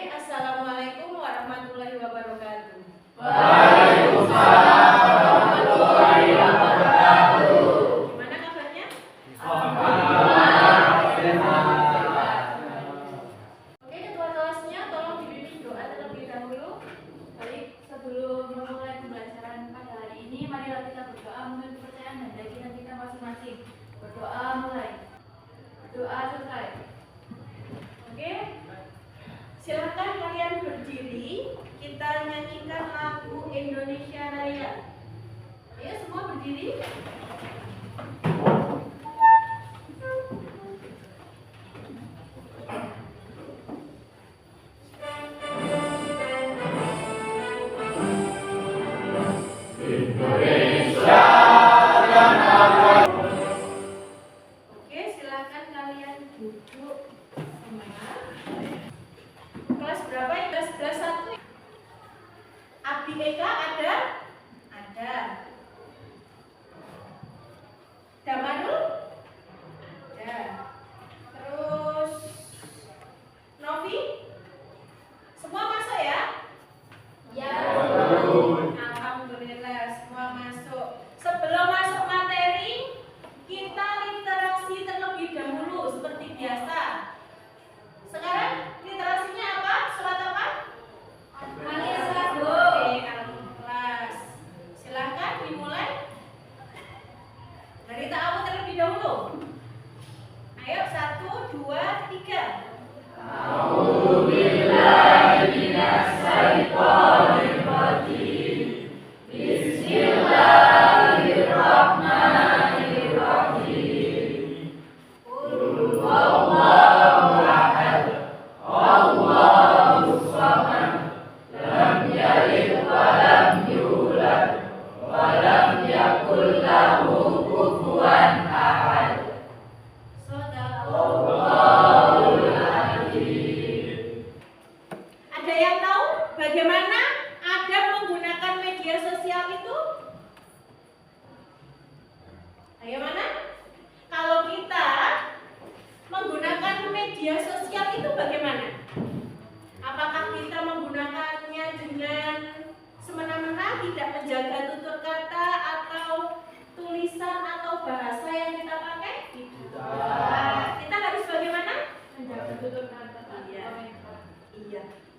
Assalamualaikum warahmatullahi wabarakatuh. Waalaikumsalam warahmatullahi wabarakatuh. Gimana kabarnya? Alhamdulillah sehat. Oke, ketua kelasnya tolong dibimbing doa terlebih dahulu. Baik, sebelum memulai pembelajaran pada hari ini, marilah kita berdoa menurut kepercayaan dan keyakinan kita masing-masing. Berdoa mulai. Doa selesai. Oke. Silakan kalian berdiri, kita nyanyikan lagu Indonesia Raya. Ayo semua berdiri. Indonesia Oke, silakan kalian duduk semua. Kelas berapa ya? Kelas 1. Abi Eka ada? Ada. Damanul? Ada. Terus Novi? Semua masuk ya? Ya. Alhamdulillah semua masuk. Sebelum masuk materi, kita literasi terlebih dahulu seperti biasa. Sekarang literasinya apa? Surat apa? Al-Ikhlas. Oke, Al-Ikhlas. Silakan dimulai. Dari ta'awudz terlebih dahulu. Ayo 1, 2, 3. A'udzubillahi minasyaitonir rajim. Bismillahirrahmanirrahim. Qul huwallahu ahad. Allahus samad. Lam yalid wa lam yulad wa lam yakul lahu kufuwan ahad. Shadaqallahul azim. Ada yang tahu bagaimana Adam menggunakan media sosial itu? Bagaimana? Kalau kita menggunakan media sosial itu bagaimana? Apakah kita menggunakannya dengan semena-mena, tidak menjaga tutur kata atau tulisan atau bahasa yang kita pakai? Tidak. Kita harus bagaimana? Menjaga tutur kata. Iya.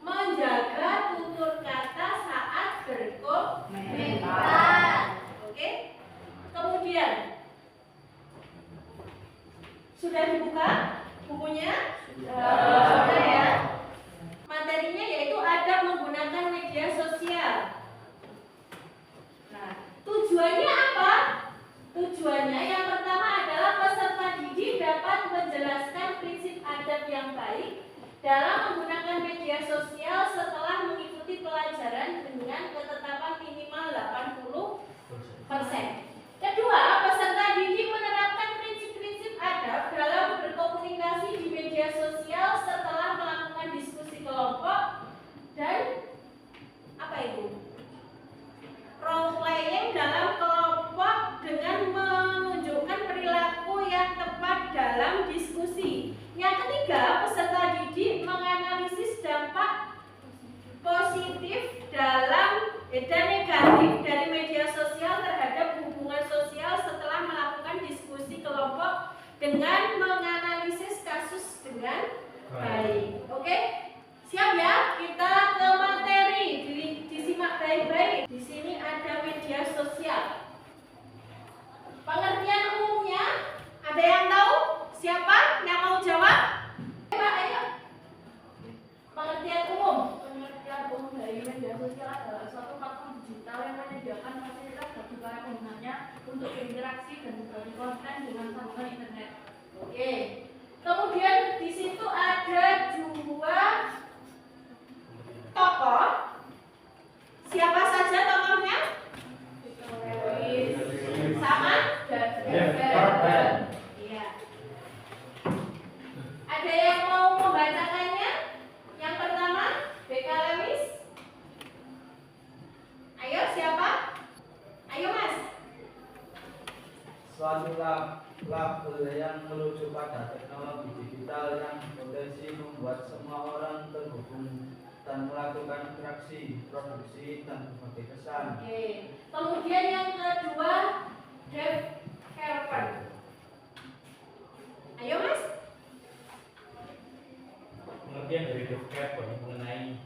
Menjaga tutur kata saat berkomentar. Oke. Kemudian sudah dibuka bukunya? Sudah ya. Materinya yaitu Adam menggunakan media sosial. Nah, tujuannya apa? Tujuannya yang pertama adalah peserta didik dapat menjelaskan prinsip adab yang baik dalam menggunakan media sosial setelah mengikuti pelajaran dengan ketetapan minimal 80%. Kedua, peserta didik menerapkan prinsip-prinsip adab dalam berkomunikasi di media sosial setelah melakukan diskusi kelompok dan apa itu? Role playing dalam kelompok dengan menunjukkan perilaku yang tepat dalam diskusi. Yang ketiga, peserta didik menganalisis dampak positif dan negatif dari media sosial terhadap hubungan sosial setelah melakukan diskusi kelompok dengan menganalisis kasus dengan baik. Oke? Siap ya? Kita ke materi. Disimak baik-baik. Di sini ada media sosial. Pengertian umumnya, ada yang tahu? Siapa yang mau jawab? Pak, ayo. Pengertian umum. Pengertian umum dari media sosial adalah suatu platform digital yang menyediakan fasilitas bagi para penggunanya untuk berinteraksi dan berbagi konten dengan sambungan internet. Oke. Kemudian di situ ada 2 tokoh. Siapa saja tokohnya? Sama? Iya. Ada yang mau membacakannya? Yang pertama, Beka Lemis. Ayo, siapa? Ayo, Mas. Suatu label yang menuju pada teknologi digital yang potensi membuat semua orang terhubung melakukan interaksi, produksi, dan berbagai kesan. Oke. Kemudian yang kedua, developer. Ayo Mas. Pengertian dari developer mengenai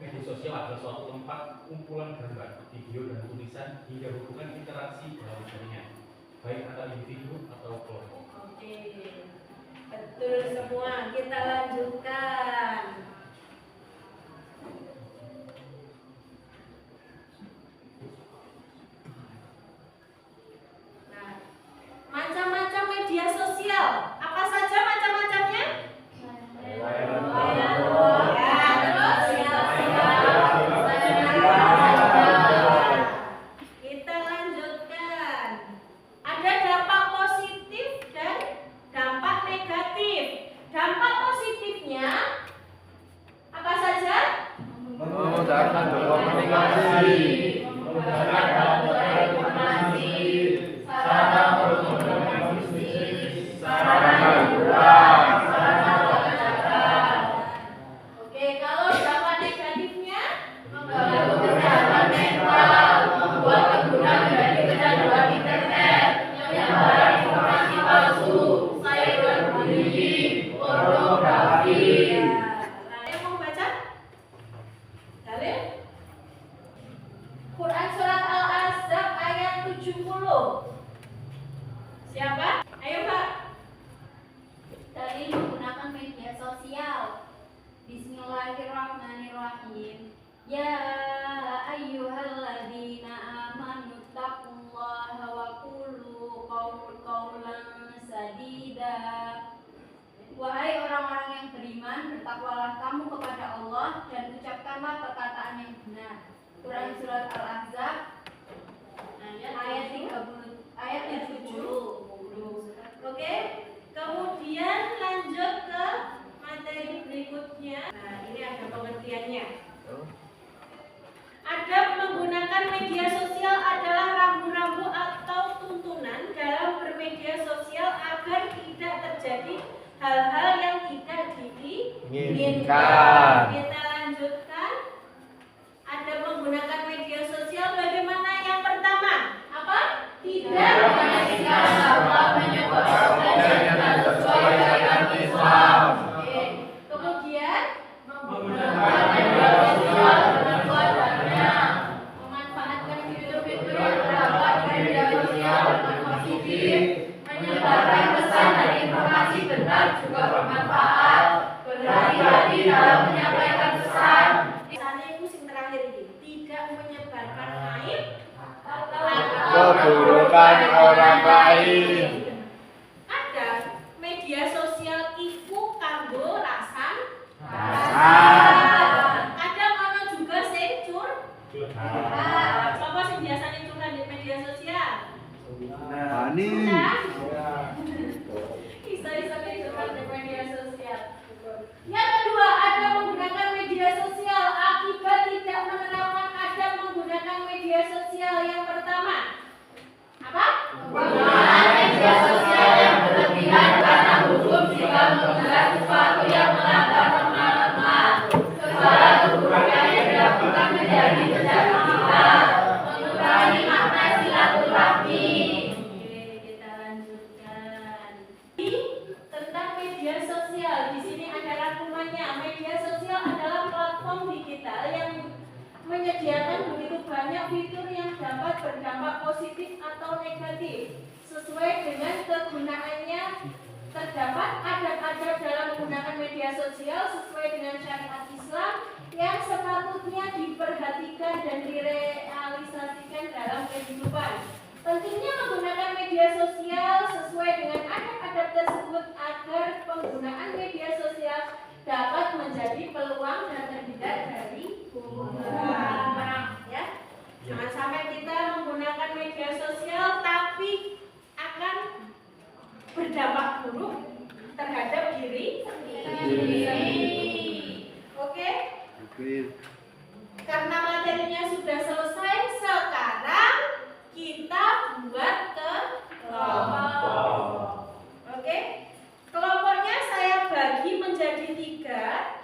media sosial adalah suatu tempat kumpulan gambar, video, dan tulisan hingga hubungan interaksi dalam jaringan, baik antar individu atau kelompok. Oke. Betul semua. Kita lanjutkan. Nah, macam-macam media sosial. Apa saja macam-macamnya? Kita lanjutkan. Ada dampak positif dan dampak negatif. Dampak positifnya apa saja? Memudahkan berkomunikasi, Memudahkan informasi, sarana berkomunikasi bisnis, sarana hiburan, Oke, kalau dampak negatifnya mengganggu kesehatan mental, membuat pengguna menjadi kecanduan internet, menyebar informasi palsu, cyberbullying, pornografi. Ada yang mau baca? Dalil? Quran surat Al-Ahzab ayat 70. Siapa? Ayo Pak. Dalil menggunakan media sosial. Bismillahirrahmanirrahim. Ya ayyuhalladzina amanu taqullaha wa qulu qawlan sadida. Wahai orang-orang yang beriman, bertakwalah kamu kepada Allah dan ucapkanlah perkataan yang benar. Quran surat Al-Ahzab ayat 70. Oke. Kemudian lanjut ke materi berikutnya. Nah, ini ada pengertiannya. Adab menggunakan media sosial adalah rambu-rambu atau tuntunan dalam bermedia sosial agar tidak terjadi hal-hal yang tidak diinginkan. Kita lanjutkan. Adab menggunakan media sosial bagaimana? Yang pertama, apa? Tidak menyaksikan serta menyebar konten yang sesuai dengan Islam. Oke. Kemudian Menggunakan media sosial dengan seadanya. memanfaatkan Fitur-fitur yang terdapat di media sosial dengan positif, menyebarkan pesan dan informasi benar juga bermanfaat. Berhati-hati dalam menyampaikan pesan. Misalnya itu yang terakhir ini, tidak menyebarkan aib keburukan orang lain. Ada media sosial iku kanggo rasan. Ada ono juga sing apa sing biasanya curhat di media sosial? Bani. Nah, Isa-isa curhat di media sosial. Yang kedua, ada menggunakan media sosial akibat tidak menerapkan adab menggunakan media sosial. Yang pertama, apa? Penggunaan media sosial yang berlebihan karena hukum jika mengunggah sesuatu yang melanggar norma-norma. Segala keburukan yang dilakukan menjadi jejak digital, mengurangi makna silaturahmi. Oke, kita lanjutkan. Tentang media sosial, di sini ada rangkumannya. Media sosial adalah platform digital yang menyediakan begitu banyak fitur yang dapat berdampak positif atau negatif sesuai dengan kegunaannya. Terdapat adab-adab dalam menggunakan media sosial sesuai dengan syariat Islam yang sepatutnya diperhatikan dan direalisasikan dalam kehidupan. Pentingnya menggunakan media sosial sesuai dengan adab-adab tersebut agar penggunaan media sosial dapat menjadi peluang dan terhindar dari bumerang. Ya, jangan sampai kita menggunakan media sosial tapi akan berdampak buruk terhadap diri sendiri. Oke? Karena materinya sudah selesai, sekarang kita buat ke kelompok. Oke? Kelompoknya saya bagi menjadi 3.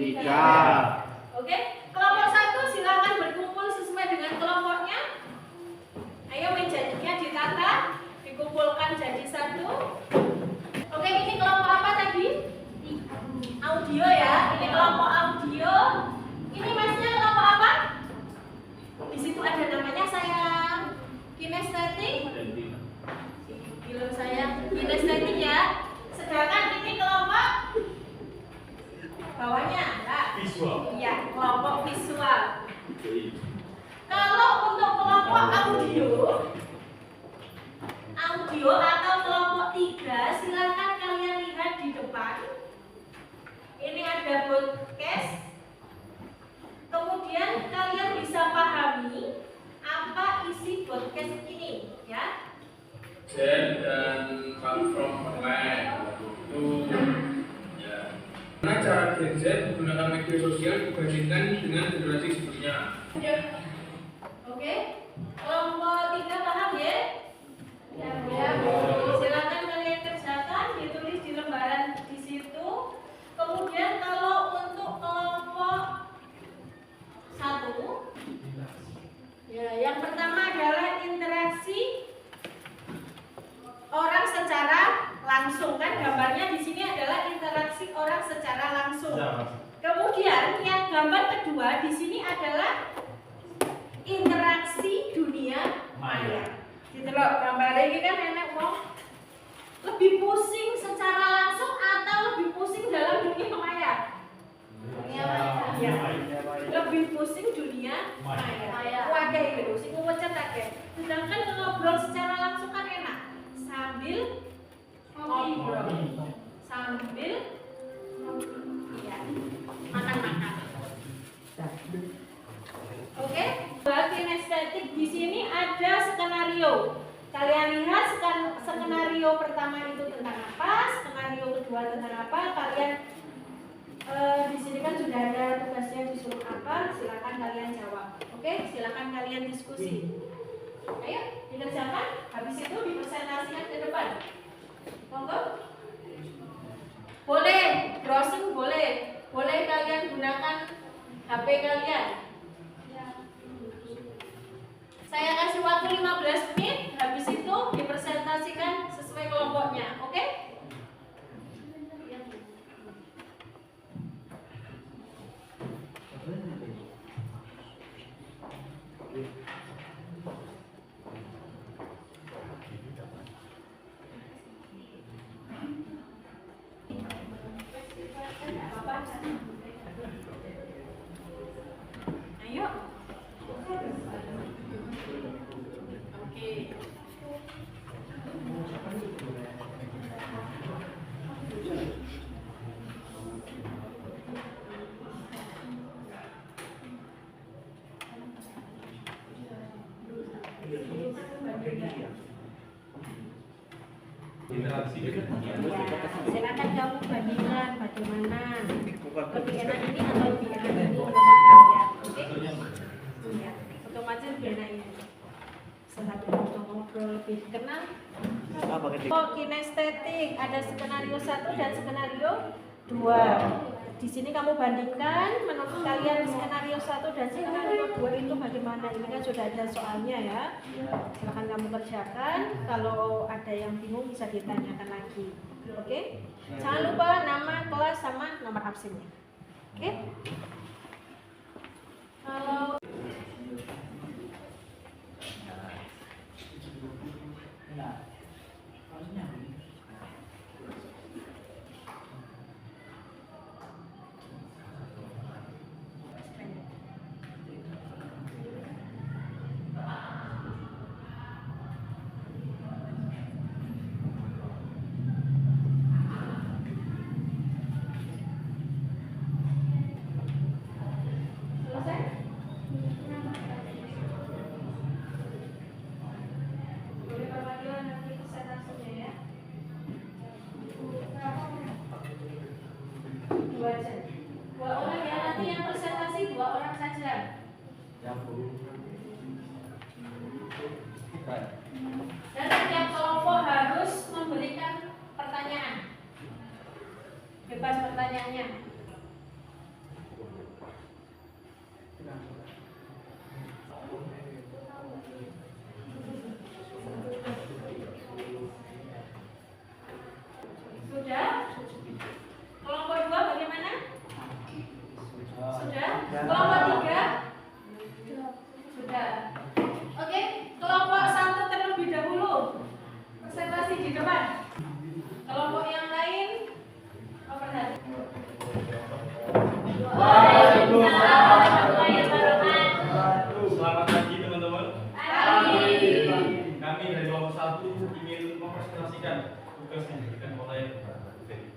Tiga. Oke, kelompok 1 silakan berkumpul sesuai dengan kelompoknya. Ayo mejanya ditata, dikumpulkan jadi 1. Oke, ini kelompok apa tadi? Audio ya. Ini kelompok audio. Ini masnya kelompok apa? Di situ ada namanya sayang. Kinestetik. Bilang sayang. Kinestetik ya. Sedangkan ini kelompok bawahnya, enggak? Visual. Iya, kelompok visual. Kalau untuk kelompok audio atau kelompok 3, silakan kalian lihat di depan. Ini ada podcast. Kemudian kalian bisa pahami apa isi podcast ini, ya. Zen dan platform online itu ya. Karena cara Gen Z menggunakan media sosial dibandingkan dengan generasi sebelumnya. Oke, kelompok 3 paham ya? Ya, silakan kalian kerjakan, ditulis di lembaran di situ. Kemudian kalau untuk kelompok 1, ya, yang pertama adalah interaksi orang secara langsung, kan gambarnya di sini adalah interaksi orang secara langsung. Kemudian yang gambar kedua di sini adalah interaksi dunia maya. Gitu loh, gambar ini kan enak wong. Lebih pusing secara langsung atau lebih pusing dalam dunia maya? Ya. Lebih pusing dunia maya. Wadah itu, sing wecet akeh. Sedangkan ngobrol secara langsung kan enak. Sambil ngobrol. Sambil ya, makan-makan. Oke, buat kinestetik di sini ada skenario. Kalian lihat skenario pertama itu tentang apa, skenario kedua tentang apa. Kalian di sini kan sudah ada tugasnya disuruh apa, silakan kalian jawab. Oke, silakan kalian diskusi. Ayo dikerjakan. Habis itu dipresentasikan ke depan. Monggo. Boleh browsing, boleh kalian gunakan HP kalian. Saya kasih waktu 15 menit, habis itu dipresentasikan sesuai kelompoknya, oke? Ayo. Oke. Silakan kamu bandingkan bagaimana lebih enak ini atau lebih enak ini menurut kalian, oke? Ya, otomatis lebih enak ini. Setelah ngobrol lebih kenal. Oh, kinestetik ada skenario 1 dan skenario 2. Di sini kamu bandingkan menurut kalian skenario 1 dan skenario 2 itu bagaimana? Ini kan sudah ada soalnya ya. Silahkan kamu kerjakan. Kalau ada yang bingung bisa ditanyakan lagi. Oke? Jangan lupa nama kelas sama nomor absennya. Oke? Kalau selesai? Boleh perwakilan nanti presentasinya ya. 2 jam. 2 orang ya, nanti yang presentasi 2 orang saja. Dan setiap kelompok harus memberikan pertanyaan. Bebas pertanyaannya. Sudah? Kelompok 2 bagaimana? Sudah? Kelompok 3? Sudah. Oke, kelompok 1 terlebih dahulu. Presentasi di depan. Kelompok yang lain, overhead. Waalaikumsalam warahmatullahi wabarakatuh. Selamat pagi teman-teman. Pagi. Kami dari kelompok 1 ingin mempresentasikan tugas yang diberikan oleh Ferry.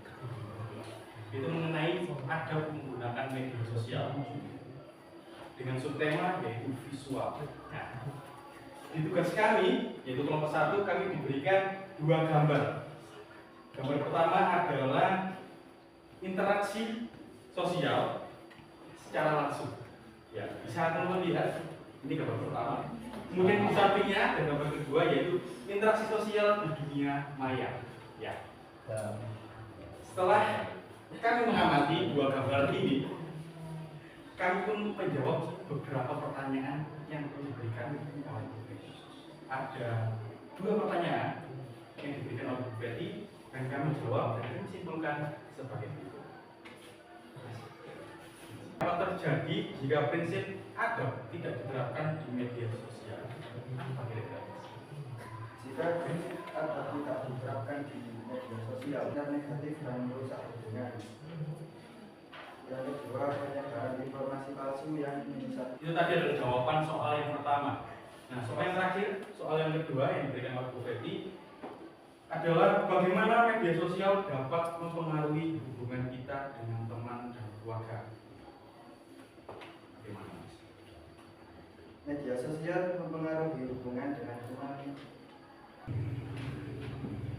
Itu mengenai adab menggunakan media sosial dengan subtema yaitu visual. Nah, di tugas kami yaitu kelompok 1 kami diberikan 2 gambar. Gambar pertama adalah interaksi sosial secara langsung. Ya, bisa teman-teman lihat ini gambar pertama. Kemudian di sampingnya ada gambar kedua yaitu interaksi sosial di dunia maya. Ya. Setelah kami mengamati 2 gambar ini, kami pun menjawab beberapa pertanyaan yang diberikan oleh Bu Betty. Ada 2 pertanyaan yang diberikan oleh Bu Betty dan kami jawab dan kami simpulkan sebagai berikut. Apa terjadi jika prinsip adab tidak diterapkan di media sosial? Apa kira-kira? Jika prinsip adab tidak diterapkan di media sosial, dan negatif dan merusak hubungan. Yang kedua, penyebaran informasi palsu yang bisa. Itu tadi adalah jawaban soal yang pertama. Nah, soal yang terakhir, soal yang kedua yang diberikan oleh Bu Betty adalah bagaimana media sosial dapat mempengaruhi hubungan kita dengan teman dan keluarga. Bagaimana, Mas? Media sosial mempengaruhi hubungan dengan teman.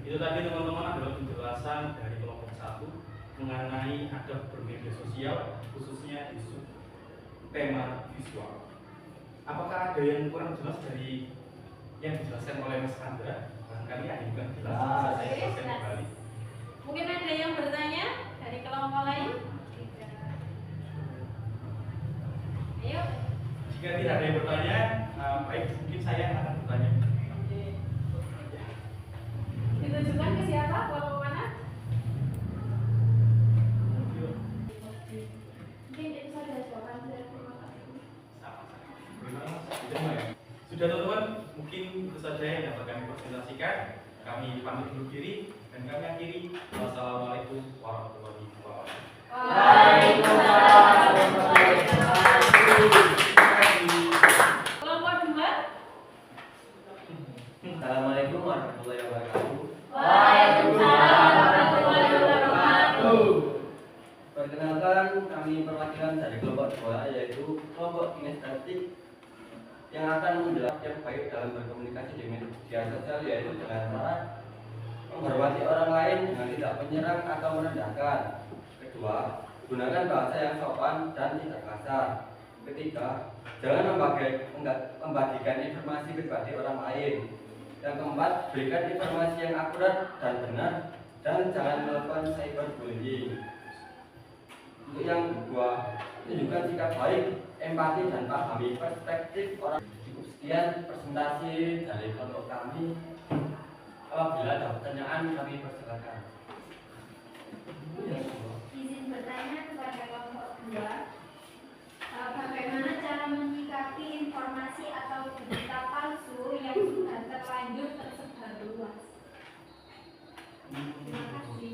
Itu tadi teman-teman adalah penjelasan dari kelompok 1 mengenai adab bermedia sosial khususnya isu tema visual. Apakah ada yang kurang jelas dari yang dijelaskan oleh Mas Andra? Barangkali ada yang kurang jelas bisa saya jelaskan kembali. Mungkin ada yang bertanya dari kelompok lain? Ayo. Jika tidak ada yang bertanya, baik mungkin saya akan bertanya. Ditujukan ke siapa? Kelompok mana? Mungkin itu saja jawaban saya. Terima kasih. Sudah teman-teman, mungkin itu saja yang dapat kami presentasikan. Kami pamit undur diri dan kami akhiri. Wassalamualaikum warahmatullahi wabarakatuh. Waalaikumsalam warahmatullahi wabarakatuh. Kelompok 2? Assalamualaikum warahmatullahi wabarakatuh. Waalaikumsalam warahmatullahi wabarakatuh. Perkenalkan, kami perwakilan dari kelompok 2 yaitu kelompok kinestetik yang akan menjelaskan yang baik dalam berkomunikasi di media sosial yaitu dengan cara menghormati orang lain dengan tidak menyerang atau merendahkan. Kedua, gunakan bahasa yang sopan dan tidak kasar. Ketiga, jangan membagikan informasi pribadi orang lain. Yang keempat, berikan informasi yang akurat dan benar dan jangan melakukan cyberbullying. Untuk yang kedua, tunjukkan sikap baik, empati dan pahami perspektif orang. Cukup sekian presentasi dari kelompok kami. Apabila ada pertanyaan, kami persilakan. Izin bertanya kepada kelompok 2, bagaimana cara menyikapi informasi atau berita palsu yang sudah terlanjur tersebar luas? Terima kasih.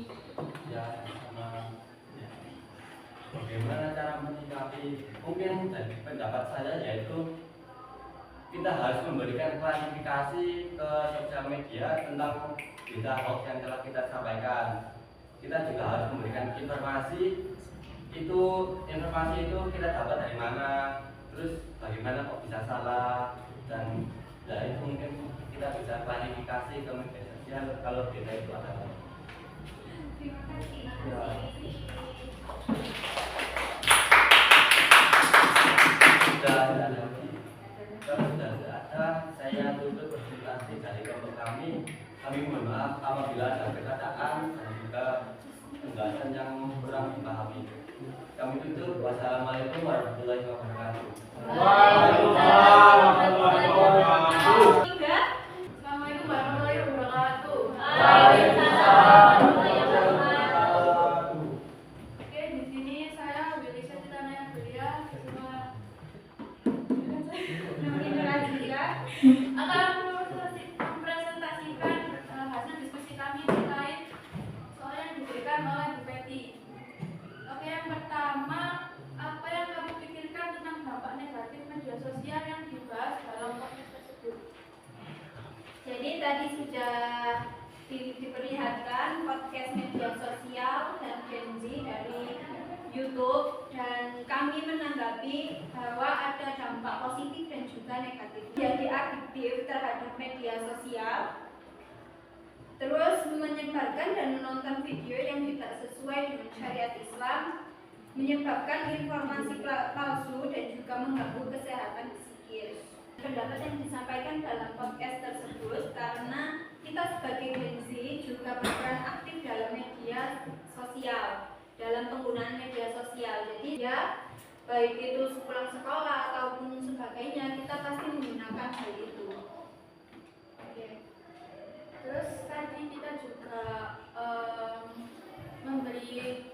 Ya, sama. Ya. Bagaimana cara menyikapi? Mungkin dari pendapat saya yaitu kita harus memberikan klarifikasi ke sosial media tentang berita hoax yang telah kita sampaikan. Kita juga harus memberikan informasi itu kita dapat dari mana, terus bagaimana kok bisa salah, dan ya itu mungkin kita bisa klarifikasi ke media sosial kalau berita itu adalah. Terima kasih. Ya. Sudah ada lagi. Kalau sudah tidak ada, saya tutup presentasi dari kelompok kami. Kami mohon maaf apabila ada perkataan dan juga penjelasan yang kurang dipahami. Kami tutup. Wassalamualaikum warahmatullahi wabarakatuh. Waalaikumsalam warahmatullahi wabarakatuh. Tiga. Assalamualaikum warahmatullahi wabarakatuh. Waalaikumsalam Oke, di sini saya Willy Setitana Belia bersama akan mempresentasikan hasil diskusi kami terkait soal yang diberikan oleh Bu Peti. Oke, yang pertama, apa yang kamu pikirkan tentang dampak negatif media sosial yang dibahas dalam podcast tersebut? Jadi tadi sudah diperlihatkan podcast media sosial dan Gen Z dari YouTube, dan kami menanggapi bahwa ada dampak positif dan juga negatif. Jadi adiktif terhadap media sosial, terus menyebarkan dan menonton video yang tidak sesuai dengan syariat Islam, menyebabkan informasi palsu dan juga mengganggu kesehatan psikis. Pendapat yang disampaikan dalam podcast tersebut karena kita sebagai Gen Z juga berperan aktif dalam media sosial, dalam penggunaan media sosial. Jadi ya, baik itu sepulang sekolah ataupun sebagainya, kita pasti menggunakan hal itu. Oke. Terus tadi kita juga memberi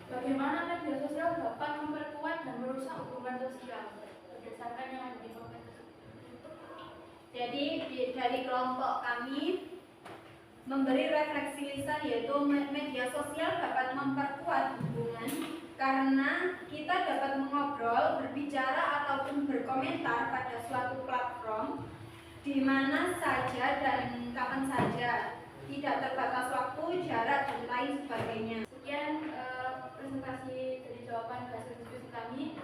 bagaimana media sosial dapat memperkuat dan merusak hubungan sosial berdasarkan yang ada di podcast tersebut. Jadi dari kelompok kami memberi refleksi lisan, yaitu media sosial dapat memperkuat hubungan karena kita dapat mengobrol, berbicara ataupun berkomentar pada suatu platform di mana saja dan kapan saja, tidak terbatas waktu, jarak dan lain sebagainya. Sekian presentasi dari jawaban hasil diskusi kami.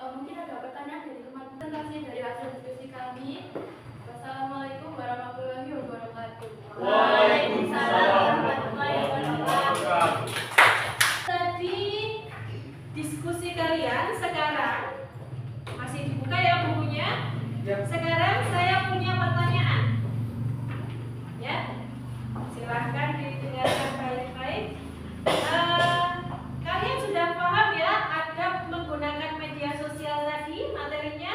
Mungkin ada pertanyaan dari teman-teman. Presentasi dari hasil diskusi kami. Wassalamualaikum warahmatullahi wabarakatuh. Waalaikumsalam warahmatullahi wabarakatuh. Tadi diskusi kalian, sekarang masih dibuka ya bukunya. Sekarang saya punya pertanyaan. Ya, silahkan didengarkan baik-baik. Kalian sudah paham ya adab menggunakan media sosial tadi materinya?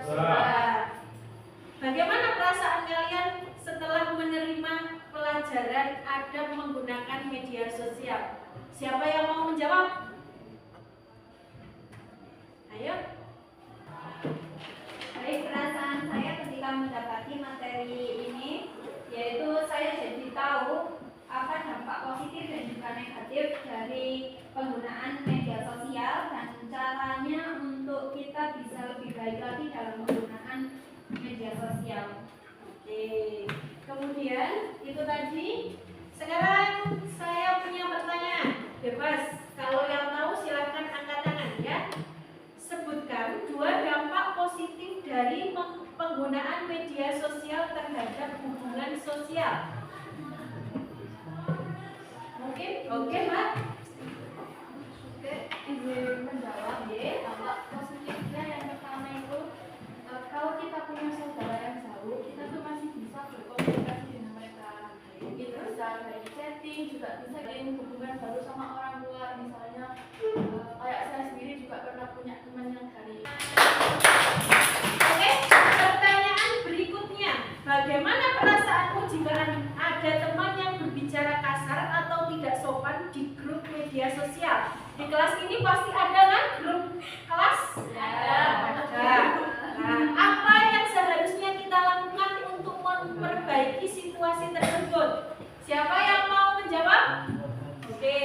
Sudah. Bagaimana perasaan kalian setelah menerima pelajaran adab menggunakan media sosial? Siapa yang mau menjawab? Ayo. Baik, perasaan saya ketika mendapati materi ini, yaitu saya jadi tahu apa dampak positif dan juga negatif dari penggunaan media sosial dan caranya untuk kita bisa lebih baik lagi dalam menggunakan media sosial. Oke. Kemudian itu tadi. Sekarang saya punya pertanyaan. Bebas. Kalau yang tahu silakan angkat tangan ya. Sebutkan 2 dampak positif dari penggunaan media sosial terhadap hubungan sosial. Mungkin? Oke, Mbak. Oke, izin menjawab ya. Dampak positifnya yang pertama itu kalau kita punya saudara yang jauh, kita tuh masih bisa berkomunikasi dengan mereka. Itu bisa dari chatting, juga bisa dari hubungan baru sama orang tua. Misalnya kayak saya sendiri juga pernah punya teman yang dari. Oke, pertanyaan berikutnya. Bagaimana perasaanmu jika ada teman yang berbicara kasar atau tidak sopan di grup media sosial? Di kelas ini pasti ada kan grup kelas? Ada. Nah, apa yang seharusnya kita lakukan untuk memperbaiki situasi tersebut? Siapa yang mau menjawab? Oke.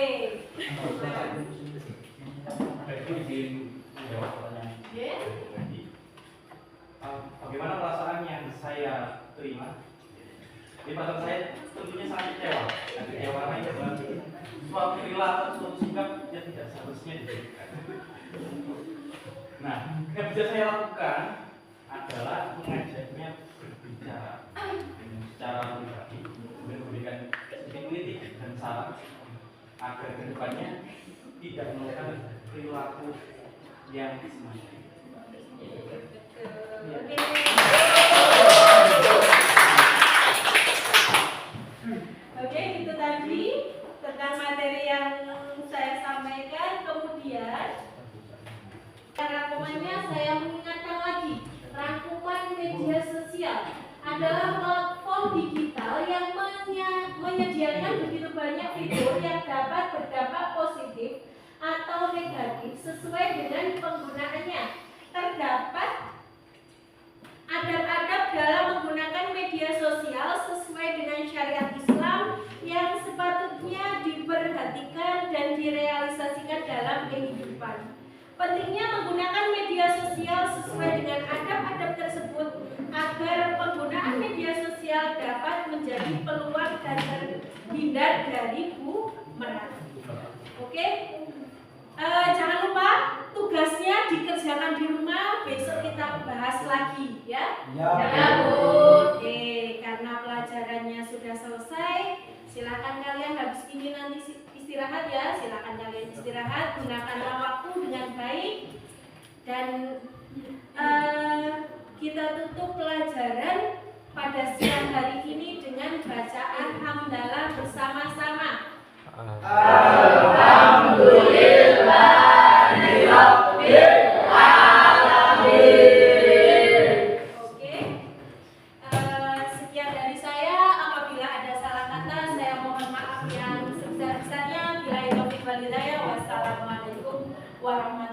Baik, izin menjawab pertanyaan. Ya. Bagaimana perasaan yang saya terima? Di perasaan saya tentunya sangat kecewa. Dan kecewa karena suatu perilaku, suatu sikap yang tidak seharusnya diberikan. Nah, yang bisa saya lakukan adalah mengajaknya berbicara secara pribadi, kemudian memberikan kritik dan saran agar kedepannya tidak melakukan perilaku yang semacam itu. Oke. Oke, itu tadi tentang materi yang saya sampaikan. Kemudian Rangkumannya saya mengingatkan lagi, rangkuman media sosial adalah platform digital yang menyediakan begitu banyak fitur yang dapat berdampak positif atau negatif sesuai dengan penggunaannya. Terdapat adab-adab dalam menggunakan media sosial sesuai dengan syariat Islam yang sepatutnya diperhatikan dan direalisasikan dalam kehidupan. Pentingnya menggunakan media sosial sesuai dengan adab-adab tersebut agar penggunaan media sosial dapat menjadi peluang dan terhindar dari bumerang. Oke? Jangan lupa tugasnya dikerjakan di rumah, besok kita bahas lagi ya. Ya, Bu. Oke, karena pelajarannya sudah selesai, silakan kalian habis ini nanti istirahat ya, silakan kalian istirahat, gunakanlah waktu dengan baik dan kita tutup pelajaran pada siang hari ini dengan bacaan hamdalah bersama-sama. Alhamdulillahirabbil alamin. Oke, sekian dari saya. Apabila ada salah kata, saya mohon maaf yang sebesar-besarnya. Bila itu wal hidayah. Wassalamualaikum warahmatullahi wabarakatuh.